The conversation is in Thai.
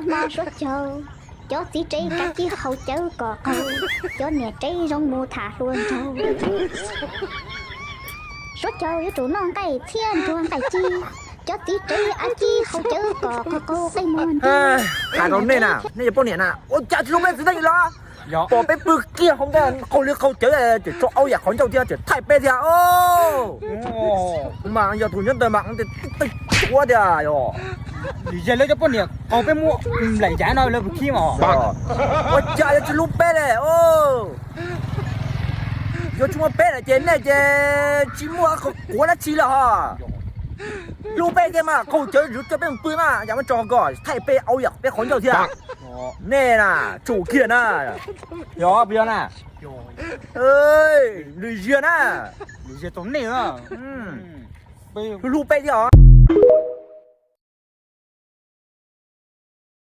mà số châu cho tí trí các chi hậu chớ cỏ câu cho nè trí rong mù thả luôn châu số châu yếu chủ non cây thiên chuông cây chi cho tí trí ăn chi hậu chớ cỏ câu cây mòn ขาตรงนี้น่ะนี่จะป้อนเนี่ยน่ะโอ้จ่ารู้ไหมสิได้หรอบอกไปปึกเกี้ยของแกเขาเรียกเขาเจอจะจ่อเอาอยากของเจ้าเจ้าจะไทยไปเดียวโอ้มาอย่าถูกยันเดินมามันจะติดตัวเดียวโย่ 你这那个半年，后边么来家那那不起嘛？我จ่าจะรู้ไปเลยโอ้ยช่วยไปเลยเจนเนี่ยเจจิมัวเขาหัวละชีละฮะรู้ไปแกมาเขาเจอหรือจะเป็นปืนมาอย่ามาจ่อก่อนไทยไปเอาอยากไปของเจ้าเจ้าแน่น่ะจู่เขียนน่ะ 有不要啦？ เอ้ยหรือเยอะน่ะ 你这懂内啊？嗯，不。 รู้ไปเดียว